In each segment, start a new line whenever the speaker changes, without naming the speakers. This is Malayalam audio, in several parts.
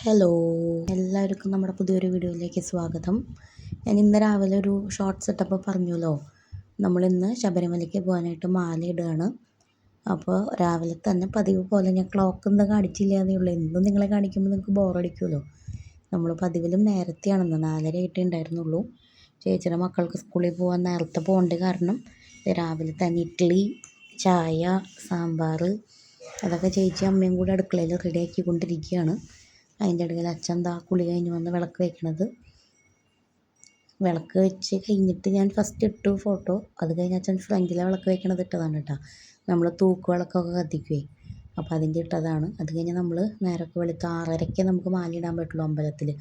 ഹലോ, എല്ലാവർക്കും നമ്മുടെ പുതിയൊരു വീഡിയോയിലേക്ക് സ്വാഗതം. ഞാൻ ഇന്ന് രാവിലെ ഒരു ഷോർട്സ് ഇട്ടപ്പോൾ പറഞ്ഞല്ലോ, നമ്മളിന്ന് ശബരിമലയ്ക്ക് പോകാനായിട്ട് മാല ഇടുകയാണ്. അപ്പോൾ രാവിലെ തന്നെ പതിവ് പോലെ ഞാൻ ക്ലോക്ക് ഇന്ന് കാണിച്ചില്ല എന്നേ ഉള്ളൂ. എന്നും നിങ്ങളെ കാണിക്കുമ്പോൾ നിങ്ങൾക്ക് ബോറടിക്കുമല്ലോ. നമ്മൾ പതിവിലും നേരത്തെയാണെന്ന് 4:30 ആയിട്ടേ ഉണ്ടായിരുന്നുള്ളൂ. ചേച്ചിയുടെ മക്കൾക്ക് സ്കൂളിൽ പോകാൻ നേരത്തെ പോകേണ്ട കാരണം രാവിലെ തന്നെ ഇഡ്ഡലി, ചായ, സാമ്പാർ അതൊക്കെ ചേച്ചി അമ്മയും കൂടി അടുക്കളയിൽ റെഡിയാക്കിക്കൊണ്ടിരിക്കുകയാണ്. അതിൻ്റെ ഇടയിൽ അച്ഛൻ കുളി കഴിഞ്ഞ് വന്ന് വിളക്ക് വയ്ക്കണത്. വിളക്ക് വെച്ച് കഴിഞ്ഞിട്ട് ഞാൻ ഫസ്റ്റ് ഇട്ടു ഫോട്ടോ. അത് കഴിഞ്ഞ് അച്ഛൻ ഫ്രണ്ടിലെ വിളക്ക് വയ്ക്കണത് ഇട്ടതാണ് കേട്ടോ. നമ്മൾ തൂക്ക് വിളക്കൊക്കെ കത്തിക്കുവേ, അപ്പോൾ അതിൻ്റെ ഇട്ടതാണ്. അത് കഴിഞ്ഞ് നമ്മൾ നേരൊക്കെ വെളുത്ത് 6:30 നമുക്ക് മാലയിടാൻ പറ്റുള്ളൂ അമ്പലത്തിൽ.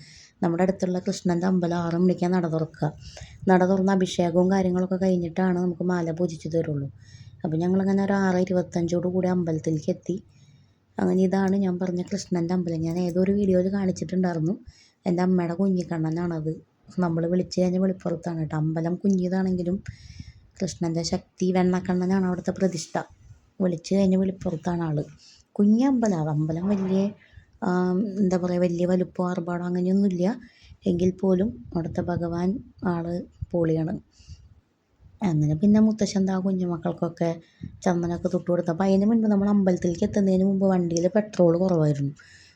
നമ്മുടെ അടുത്തുള്ള കൃഷ്ണൻ്റെ അമ്പലം 6 മണിക്കാണ് നട തുറക്കുക. നട തുറന്ന് അഭിഷേകവും കാര്യങ്ങളൊക്കെ കഴിഞ്ഞിട്ടാണ് നമുക്ക് മാല പൂജിച്ച് തരുള്ളൂ. അപ്പോൾ ഞങ്ങളങ്ങനെ ഒരു 6:25 കൂടി അമ്പലത്തിലേക്ക് എത്തി. അങ്ങനെ ഇതാണ് ഞാൻ പറഞ്ഞ കൃഷ്ണൻ്റെ അമ്പലം. ഞാൻ ഏതൊരു വീഡിയോയിൽ കാണിച്ചിട്ടുണ്ടായിരുന്നു. എൻ്റെ അമ്മയുടെ കുഞ്ഞിക്കണ്ണനാണത്. നമ്മൾ വിളിച്ച് കഴിഞ്ഞ വെളിപ്പുറത്താണ് കേട്ടോ. അമ്പലം കുഞ്ഞിതാണെങ്കിലും കൃഷ്ണൻ്റെ ശക്തി വെണ്ണക്കണ്ണനാണ് അവിടുത്തെ പ്രതിഷ്ഠ. വിളിച്ച് കഴിഞ്ഞ് വെളിപ്പുറത്താണ് ആൾ. കുഞ്ഞമ്പലമാണ്. അമ്പലം വലിയ എന്താ പറയുക, വലിയ വലുപ്പം ആർഭാടം അങ്ങനെയൊന്നുമില്ല. എങ്കിൽ പോലും അവിടുത്തെ ഭഗവാൻ ആൾ പൊളിയാണ്. അങ്ങനെ പിന്നെ മുത്തശ്ശൻ കുഞ്ഞുമക്കൾക്കൊക്കെ ചന്ദനമൊക്കെ തൊട്ട് കൊടുത്തു. അപ്പോൾ അതിന് മുൻപ് നമ്മൾ അമ്പലത്തിലേക്ക് എത്തുന്നതിന് മുമ്പ് വണ്ടിയിൽ പെട്രോൾ കുറവായിരുന്നു.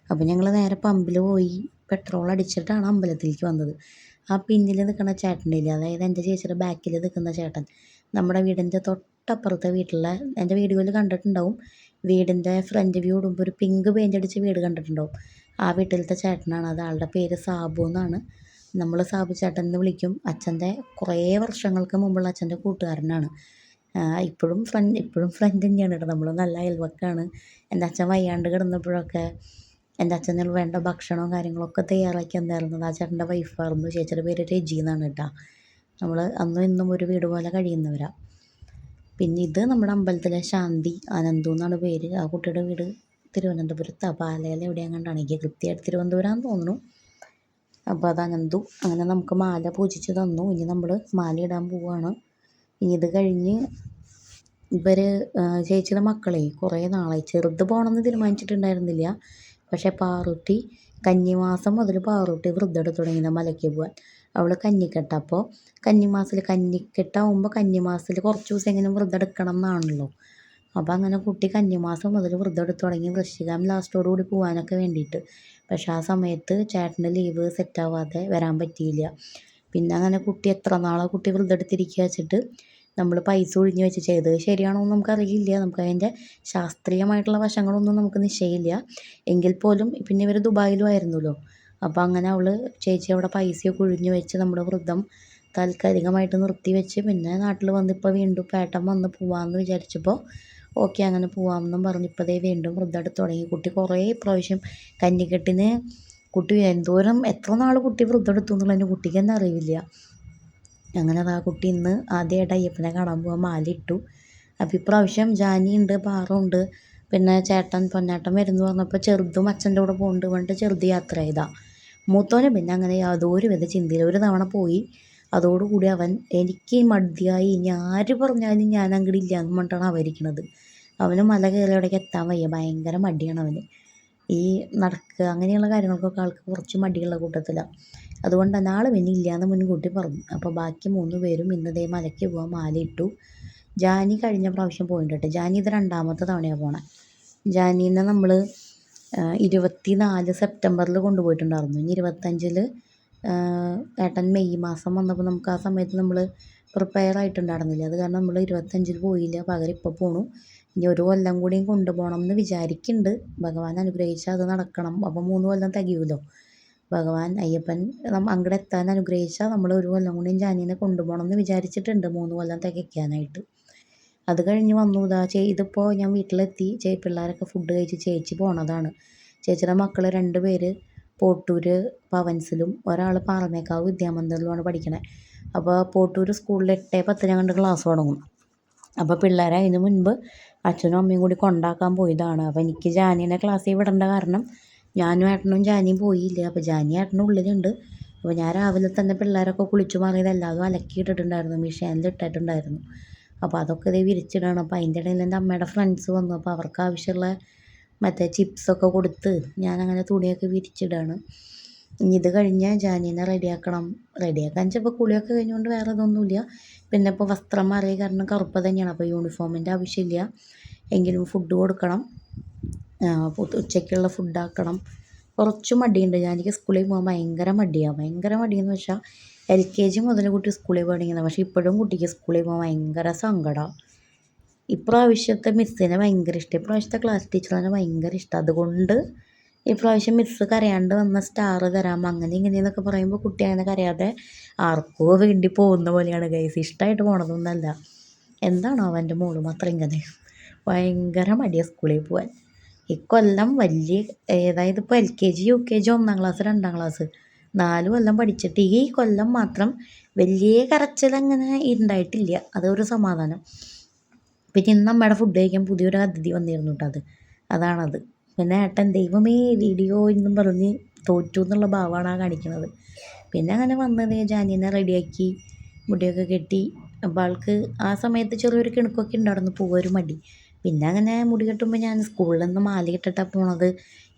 അപ്പോൾ ഞങ്ങൾ നേരെ പമ്പിൽ പോയി പെട്രോൾ അടിച്ചിട്ടാണ് അമ്പലത്തിലേക്ക് വന്നത്. ആ പിന്നിൽ നിൽക്കുന്ന ചേട്ടനില്ല, അതായത് എൻ്റെ ചേച്ചിയുടെ ബാക്കിൽ നിൽക്കുന്ന ചേട്ടൻ, നമ്മുടെ വീടിൻ്റെ തൊട്ടപ്പുറത്തെ വീട്ടിലെ, എൻ്റെ വീഡിയോയിൽ കണ്ടിട്ടുണ്ടാവും, വീടിൻ്റെ ഫ്രണ്ട് വ്യൂ ഇടുമ്പോൾ ഒരു പിങ്ക് പെയിൻ്റ് അടിച്ച വീട് കണ്ടിട്ടുണ്ടാവും. ആ വീട്ടിലത്തെ ചേട്ടനാണ് അത്. ആളുടെ പേര് സാബു എന്നാണ്. നമ്മൾ സാബു ചേട്ടൻ എന്ന് വിളിക്കും. അച്ഛൻ്റെ കുറേ വർഷങ്ങൾക്ക് മുമ്പുള്ള അച്ഛൻ്റെ കൂട്ടുകാരനാണ്. ഇപ്പോഴും ഫ്രണ്ട് തന്നെയാണ് കേട്ടോ. നമ്മൾ നല്ല അയൽവക്കാണ്. എൻ്റെ അച്ഛൻ വയ്യാണ്ട് കിടന്നപ്പോഴൊക്കെ എൻ്റെ അച്ഛന് വേണ്ട ഭക്ഷണവും കാര്യങ്ങളൊക്കെ തയ്യാറാക്കി തന്നായിരുന്നത് ആ ചേട്ടൻ്റെ വൈഫായിരുന്നു. ചേച്ചിയുടെ പേര് രജി എന്നാണ് കേട്ടോ. നമ്മൾ അന്നും ഇന്നും ഒരു വീട് പോലെ കഴിയുന്നവരാണ്. പിന്നെ ഇത് നമ്മുടെ അമ്പലത്തിലെ ശാന്തി അനന്തു എന്നാണ് പേര്. ആ കുട്ടിയുടെ വീട് തിരുവനന്തപുരത്താണ്, പാലയിൽ എവിടെയാണ് കണ്ടാണ്. എനിക്ക് കൃത്യമായിട്ട് തിരുവനന്തപുരമാണെന്ന് തോന്നുന്നു. അപ്പോൾ അത് അനന്തു. അങ്ങനെ നമുക്ക് മാല പൂജിച്ച് തന്നു. ഇനി നമ്മൾ മാല ഇടാൻ പോവുകയാണ്. ഇനി ഇത് കഴിഞ്ഞ് ചേച്ചിയുടെ മക്കളെ കുറേ നാളായി, ചെറുത് പോകണമെന്ന് തീരുമാനിച്ചിട്ടുണ്ടായിരുന്നില്ല. പക്ഷേ പാറുട്ടി കന്നിമാസം മുതൽ പാറുട്ടി വ്രതം എടുത്ത് തുടങ്ങിയത് മലയ്ക്ക് പോകാൻ. അവൾ കന്നിക്കെട്ട. അപ്പോൾ കന്നിക്കെട്ടാവുമ്പോൾ കന്നിമാസത്തിൽ കുറച്ച് ദിവസം എങ്ങനെ വ്രതം എടുക്കണം എന്നാണല്ലോ. അപ്പോൾ അങ്ങനെ കുട്ടി കന്നിമാസം മുതൽ വ്രതം എടുത്ത് തുടങ്ങി, വൃശ്ചികം ലാസ്റ്റോടുകൂടി പോകാനൊക്കെ വേണ്ടിയിട്ട്. പക്ഷേ ആ സമയത്ത് ചേട്ടൻ്റെ ലീവ് സെറ്റാവാതെ വരാൻ പറ്റിയില്ല. പിന്നെ അങ്ങനെ കുട്ടി എത്ര നാളെ കുട്ടി വ്രതം എടുത്തിരിക്കുക വെച്ചിട്ട് നമ്മൾ പൈസ ഒഴിഞ്ഞ് വെച്ച് ചെയ്തത് ശരിയാണോ എന്ന് നമുക്കറിയില്ല. നമുക്കതിൻ്റെ ശാസ്ത്രീയമായിട്ടുള്ള വശങ്ങളൊന്നും നമുക്ക് നിശ്ചയമില്ല. എങ്കിൽ പോലും പിന്നെ ഇവർ ദുബായിലും ആയിരുന്നല്ലോ. അപ്പോൾ അങ്ങനെ അവൾ ചേച്ചി അവിടെ പൈസയൊക്കെ ഒഴിഞ്ഞ് വെച്ച് നമ്മുടെ വ്രതം താൽക്കാലികമായിട്ട് നിർത്തി വെച്ച് പിന്നെ നാട്ടിൽ വന്നിപ്പോൾ വീണ്ടും പേട്ടൻ വന്ന് പോവാമെന്ന് വിചാരിച്ചപ്പോൾ ഓക്കെ അങ്ങനെ പോവാമെന്നും പറഞ്ഞ് ഇപ്പോഴേ വീണ്ടും വ്രതം എടുത്ത് തുടങ്ങി. കുട്ടി കുറേ പ്രാവശ്യം കന്നിക്കെട്ടിന് കുട്ടി എത്ര നാൾ കുട്ടി വ്രതം എടുത്തു എന്നുള്ളതിന് കുട്ടിക്ക് തന്നെ അറിയില്ല. അങ്ങനെ ആ കുട്ടി ഇന്ന് ആദ്യമായിട്ട് അയ്യപ്പനെ കാണാൻ പോകാൻ മാല ഇട്ടു. അപ്പോൾ ഇപ്രാവശ്യം ജാനിയുണ്ട്, പാറുണ്ട്, പിന്നെ ചേട്ടൻ പൊന്നാട്ടൻ വരുന്നു പറഞ്ഞപ്പോൾ ചെറുതും അച്ഛൻ്റെ കൂടെ പോകുന്നുണ്ട് പറഞ്ഞിട്ട് ചെറുത് യാത്ര ചെയ്താണ്. മൂത്തോനെ പിന്നെ അങ്ങനെ യാതൊരു വിധ ചിന്തയില്ല. ഒരു തവണ പോയി, അതോടുകൂടി അവൻ എനിക്ക് മടിയായി, ഇനി ആര് പറഞ്ഞാലും ഞാൻ അങ്ങോട്ട് ഇല്ല എന്ന് പറഞ്ഞിട്ടാണ് അവരിക്കണത്. അവന് മല കയറി അവിടേക്ക് എത്താൻ വയ്യ, ഭയങ്കര മടിയാണ് അവന്. ഈ നടക്കുക അങ്ങനെയുള്ള കാര്യങ്ങൾക്കൊക്കെ ആൾക്ക് കുറച്ച് മടിയുള്ള കൂട്ടത്തിലാണ്. അതുകൊണ്ട് തന്നെ ആൾ പിന്നെ ഇല്ലയെന്ന് മുൻകൂട്ടി പറഞ്ഞു. അപ്പോൾ ബാക്കി 3 പേരും ഇന്നതേ മലയ്ക്ക് പോകാൻ മാല ഇട്ടു. ജാനി കഴിഞ്ഞ പ്രാവശ്യം പോയിട്ടുണ്ട്. ജാനി ഇത് 2ാമത്തെ തവണയാണ് പോണേ. ജാനീനെ നമ്മൾ 24 സെപ്റ്റംബറിൽ കൊണ്ടുപോയിട്ടുണ്ടായിരുന്നു. ഇനി 25 ഏട്ടൻ മെയ് മാസം വന്നപ്പോൾ നമുക്ക് ആ സമയത്ത് നമ്മൾ പ്രിപ്പയർ ആയിട്ടുണ്ടായിരുന്നില്ല. അത് കാരണം നമ്മൾ 25 പോയില്ല, പകരം ഇപ്പോൾ പോണു. ഇനി ഒരു കൊല്ലം കൂടിയും കൊണ്ടുപോകണം എന്ന് വിചാരിക്കുന്നുണ്ട്. ഭഗവാൻ അനുഗ്രഹിച്ചാൽ അത് നടക്കണം. അപ്പോൾ 3 കൊല്ലം തികയുമല്ലോ. ഭഗവാൻ അയ്യപ്പൻ അങ്ങോട്ട് എത്താൻ അനുഗ്രഹിച്ചാൽ നമ്മൾ ഒരു കൊല്ലം കൂടിയും ജാനീനെ കൊണ്ടുപോകണം എന്ന് വിചാരിച്ചിട്ടുണ്ട്, 3 കൊല്ലം തികയ്ക്കാനായിട്ട്. അത് കഴിഞ്ഞ് വന്നു ഇതിപ്പോൾ ഞാൻ വീട്ടിലെത്തി. പിള്ളേരൊക്കെ ഫുഡ് കഴിച്ച് ചേച്ചി പോണതാണ്. ചേച്ചിയുടെ മക്കൾ 2 പേര് പോട്ടൂർ പവൻസിലും ഒരാൾ പാറമേക്കാവ് വിദ്യാമന്ദിറിലുമാണ് പഠിക്കണേ. അപ്പോൾ പോട്ടൂർ സ്കൂളിൽ 8:10 കണ്ട് ക്ലാസ് തുടങ്ങും. അപ്പോൾ പിള്ളേരെ അതിന് മുൻപ് അച്ഛനും അമ്മയും കൂടി കൊണ്ടാക്കാൻ പോയതാണ്. അപ്പോൾ എനിക്ക് ജാനീനെ ക്ലാസ്സിൽ വിടേണ്ട കാരണം ഞാനും ഏട്ടനും ജാനിയും പോയില്ല. അപ്പോൾ ജാനി ഏട്ടനും ഉള്ളിലുണ്ട്. അപ്പോൾ ഞാൻ രാവിലെ തന്നെ പിള്ളേരൊക്കെ കുളിച്ചു മാറിയത് എല്ലാതും അലക്കിയിട്ടിട്ടുണ്ടായിരുന്നു, മെഷീനിൽ ഇട്ടിട്ടുണ്ടായിരുന്നു. അപ്പോൾ അതൊക്കെ ഇതേ വിരിച്ചിടണം. അപ്പോൾ അതിൻ്റെ ഇടയിൽ എൻ്റെ അമ്മയുടെ ഫ്രണ്ട്സ് വന്നു. അപ്പോൾ അവർക്ക് ആവശ്യമുള്ള മറ്റേ ചിപ്സൊക്കെ കൊടുത്ത് ഞാനങ്ങനെ തുണിയൊക്കെ വിരിച്ചിടാണ്. ഇനി ഇത് കഴിഞ്ഞാൽ ജാനീനെ റെഡിയാക്കണം. റെഡിയാക്കാൻ ചിലപ്പോൾ കുളിയൊക്കെ കഴിഞ്ഞുകൊണ്ട് വേറെ ഇതൊന്നുമില്ല. പിന്നെ ഇപ്പോൾ വസ്ത്രം മാറിയ കാരണം കറുപ്പ് തന്നെയാണ്. അപ്പോൾ യൂണിഫോമിൻ്റെ ആവശ്യമില്ല. എങ്കിലും ഫുഡ് കൊടുക്കണം. ഉച്ചയ്ക്കുള്ള ഫുഡാക്കണം. കുറച്ച് മടിയുണ്ട്. എനിക്ക് സ്കൂളിൽ പോകാൻ ഭയങ്കര മടിയാണ്. ഭയങ്കര മടിയെന്ന് വെച്ചാൽ LKG മുതൽ കുട്ടി സ്കൂളിൽ പോകണമെങ്കിൽ, പക്ഷേ ഇപ്പോഴും കുട്ടിക്ക് സ്കൂളിൽ പോകാൻ ഭയങ്കര സങ്കടമാണ്. ഇപ്രാവശ്യത്തെ മിസ്സിനെ ഭയങ്കര ഇഷ്ടം. ഇപ്രാവശ്യത്തെ ക്ലാസ് ടീച്ചറിനെ ഭയങ്കര ഇഷ്ടം. അതുകൊണ്ട് ഇപ്രാവശ്യം മിസ്സ് കരയാണ്ട് വന്ന സ്റ്റാർ തരാം അങ്ങനെ ഇങ്ങനെയെന്നൊക്കെ പറയുമ്പോൾ കുട്ടി അങ്ങനെ കരയാതെ ആർക്കോ വേണ്ടി പോകുന്ന പോലെയാണ് ഗൈസ്. ഇഷ്ടമായിട്ട് പോണതൊന്നല്ല. എന്താണോ അവൻ്റെ മോളും അത്ര ഇങ്ങനെ ഭയങ്കര മടിയാണ് സ്കൂളിൽ പോകാൻ. ഇക്കൊല്ലം വലിയ അതായത് ഇപ്പോൾ LKG UKG 1ാം ക്ലാസ് 2ാം ക്ലാസ് 4 കൊല്ലം പഠിച്ചിട്ട് ഈ കൊല്ലം മാത്രം വലിയ കരച്ചിലങ്ങനെ ഉണ്ടായിട്ടില്ല. അതൊരു സമാധാനം. പിന്നെ ഇന്ന് അമ്മയുടെ ഫുഡ് കഴിക്കാൻ പുതിയൊരു അതിഥി വന്നിരുന്നു കേട്ടോ. അതാണത്. പിന്നെ ഏട്ടൻ ദൈവമേ വീഡിയോ എന്നും പറഞ്ഞ് തോറ്റു എന്നുള്ള ഭാവമാണ് ആ കാണിക്കുന്നത്. പിന്നെ അങ്ങനെ വന്നത് ജാനീനെ റെഡിയാക്കി മുടിയൊക്കെ കെട്ടി. അപ്പോൾ ആൾക്ക് ആ സമയത്ത് ചെറിയൊരു കിണുക്കൊക്കെ ഉണ്ടായിരുന്നു, പോകാൻ ഒരു മടി. പിന്നെ അങ്ങനെ മുടി കെട്ടുമ്പോൾ ഞാൻ സ്കൂളിൽ നിന്ന് മാല ഇട്ടിട്ടാണ് പോണത്.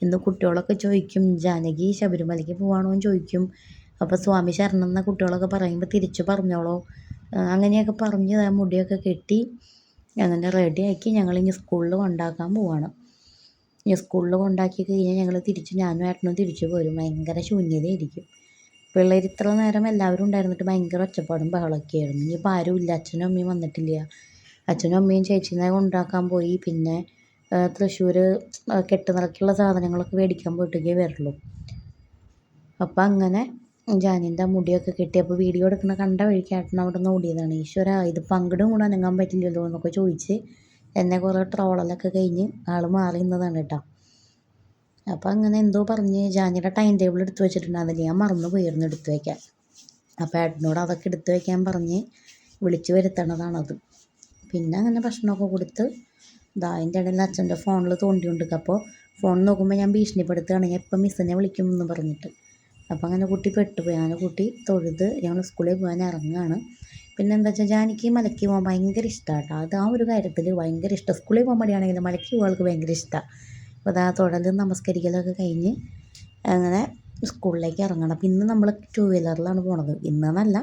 ഇന്ന് കുട്ടികളൊക്കെ ചോദിക്കും ജാനകി ശബരിമലയ്ക്ക് പോവാണോ എന്ന് ചോദിക്കും. അപ്പോൾ സ്വാമി ശരണം എന്ന കുട്ടികളൊക്കെ പറയുമ്പോൾ തിരിച്ച് പറഞ്ഞോളൂ അങ്ങനെയൊക്കെ പറഞ്ഞ് മുടിയൊക്കെ കെട്ടി അങ്ങനെ റെഡിയാക്കി ഞങ്ങളിനി സ്കൂളിൽ കൊണ്ടാക്കാൻ പോവാണ്. ഇനി സ്കൂളിൽ കൊണ്ടാക്കി കഴിഞ്ഞാൽ ഞങ്ങൾ ഞാനും ഏട്ടനും തിരിച്ചു പോരും. ഭയങ്കര ശൂന്യതയായിരിക്കും. പിള്ളേർ ഇത്ര നേരം എല്ലാവരും ഉണ്ടായിരുന്നിട്ട് ഭയങ്കര ഒച്ചപ്പാടും ബഹളമൊക്കെ ആയിരുന്നു. ഇനിയിപ്പോൾ ആരുമില്ല. അച്ഛനും അമ്മയും വന്നിട്ടില്ല. അച്ഛനും അമ്മയും ചേച്ചീനെ കൊണ്ടാക്കാൻ പോയി. പിന്നെ തൃശ്ശൂർ കെട്ടുനിറക്കുള്ള സാധനങ്ങളൊക്കെ മേടിക്കാൻ പോയിട്ടൊക്കെ വരുള്ളൂ. അപ്പം അങ്ങനെ ജാനീൻ്റെ മുടിയൊക്കെ കെട്ടി. അപ്പോൾ വീഡിയോ എടുക്കുന്ന കണ്ട വഴിക്ക് ഏട്ടൻ അവിടെ നിന്ന് ഓടിയതാണ്. ഈശ്വര ഇതിപ്പോൾ അങ്ങോട്ടും കൂടെ അനങ്ങാൻ പറ്റില്ലല്ലോ എന്നൊക്കെ ചോദിച്ച് എന്നെ കുറേ ട്രോളലൊക്കെ കഴിഞ്ഞ് ആൾ മാറി നിന്നതാണ് കേട്ടോ. അപ്പോൾ അങ്ങനെ എന്തോ പറഞ്ഞ് ജാനിയുടെ ടൈം ടേബിൾ എടുത്ത് വെച്ചിട്ടുണ്ടായിരുന്നില്ല. ഞാൻ മറന്നു പോയിരുന്നു എടുത്ത് വയ്ക്കാൻ. അപ്പോൾ ഏട്ടനോട് അതൊക്കെ എടുത്ത് വയ്ക്കാൻ പറഞ്ഞ് വിളിച്ച് വരുത്തണതാണത്. പിന്നെ അങ്ങനെ ഭക്ഷണമൊക്കെ കൊടുത്ത് അതിൻ്റെ ഇടയിൽ അച്ഛൻ്റെ ഫോണിൽ തോണ്ടിക്കൊണ്ടിരിക്കുക. അപ്പോൾ ഫോൺ നോക്കുമ്പോൾ ഞാൻ ഭീഷണിപ്പെടുത്തുകയാണ്, ഞാൻ എപ്പം മിസ്സിനെ വിളിക്കുമെന്ന് പറഞ്ഞിട്ട്. അപ്പോൾ അങ്ങനെ കുട്ടി പെട്ടുപോയി. അങ്ങനെ കുട്ടി തൊഴുത് ഞങ്ങൾ സ്കൂളിൽ പോകാൻ ഇറങ്ങുകയാണ്. പിന്നെ എന്താ വെച്ചാൽ ജാനിക്ക് മലയ്ക്ക് പോകാൻ ഭയങ്കര ഇഷ്ടമാണ് കേട്ടോ. അത് ആ ഒരു കാര്യത്തിൽ ഭയങ്കര ഇഷ്ടം. സ്കൂളിൽ പോകാൻ മടിയാണെങ്കിലും മലയ്ക്ക് പോകാൻ ആൾക്ക് ഭയങ്കര ഇഷ്ടമാണ്. അപ്പോൾ അതാ തൊഴലും നമസ്കരിക്കലൊക്കെ കഴിഞ്ഞ് അങ്ങനെ സ്കൂളിലേക്ക് ഇറങ്ങണം. അപ്പോൾ ഇന്ന് നമ്മൾ 2 വീലറിലാണ് പോണത്. ഇന്നെന്നല്ല,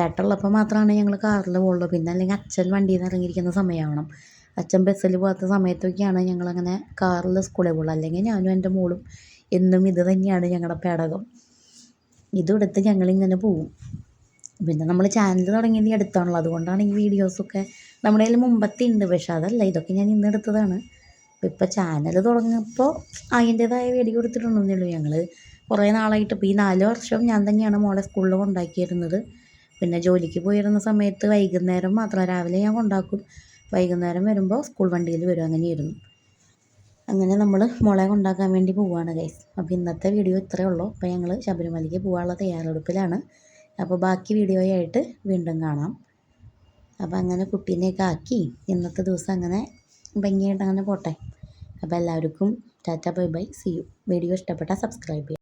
ഏട്ടനുള്ളപ്പോൾ മാത്രമാണ് ഞങ്ങൾ കാറിൽ പോകുള്ളൂ. പിന്നെ അല്ലെങ്കിൽ അച്ഛൻ വണ്ടിയിൽ നിന്ന് ഇറങ്ങിയിരിക്കുന്ന സമയമാവണം. അച്ഛൻ ബസ്സിൽ പോകാത്ത സമയത്തൊക്കെയാണ് ഞങ്ങളങ്ങനെ കാറിൽ സ്കൂളിൽ പോകുള്ളൂ. അല്ലെങ്കിൽ ഞാനും എൻ്റെ മോളും എന്നും ഇത് തന്നെയാണ് ഞങ്ങളുടെ പേടകം. ഇതെടുത്ത് ഞങ്ങളിങ്ങനെ പോവും. പിന്നെ നമ്മൾ ചാനൽ തുടങ്ങിയത് ഈ അടുത്താണല്ലോ. അതുകൊണ്ടാണ് ഈ വീഡിയോസൊക്കെ നമ്മുടെ കയ്യിൽ മുമ്പത്തെ ഉണ്ട്. പക്ഷെ അതല്ല, ഇതൊക്കെ ഞാൻ ഇന്നെടുത്തതാണ്. അപ്പോൾ ഇപ്പോൾ ചാനൽ തുടങ്ങിയപ്പോൾ അതിൻ്റേതായ വീഡിയോ എടുത്തിട്ടുണ്ടെന്നേ ഉള്ളൂ. ഞങ്ങൾ കുറേ നാളായിട്ട് ഇപ്പോൾ ഈ 4 വർഷം ഞാൻ തന്നെയാണ് മോളെ സ്കൂളിൽ കൊണ്ടാക്കിയിരുന്നത്. പിന്നെ ജോലിക്ക് പോയിരുന്ന സമയത്ത് വൈകുന്നേരം മാത്രം, രാവിലെ ഞാൻ കൊണ്ടാക്കും, വൈകുന്നേരം വരുമ്പോൾ സ്കൂൾ വണ്ടിയിൽ വരും. അങ്ങനെയായിരുന്നു. അങ്ങനെ നമ്മൾ മോളെ കൊണ്ടാക്കാൻ വേണ്ടി പോവുകയാണ് ഗൈസ്. അപ്പോൾ ഇന്നത്തെ വീഡിയോ ഇത്രയേ ഉള്ളൂ. അപ്പോൾ ഞങ്ങൾ ശബരിമലയ്ക്ക് പോകാനുള്ള തയ്യാറെടുപ്പിലാണ്. അപ്പോൾ ബാക്കി വീഡിയോയായിട്ട് വീണ്ടും കാണാം. അപ്പോൾ അങ്ങനെ കുട്ടീനെയൊക്കെ ആക്കി ഇന്നത്തെ ദിവസം അങ്ങനെ ഭംഗിയായിട്ട് അങ്ങനെ പോട്ടെ. അപ്പോൾ എല്ലാവർക്കും tata bye bye, see you. Video ഇഷ്ടപ്പെട്ടാൽ സബ്സ്ക്രൈബ് ചെയ്യുക.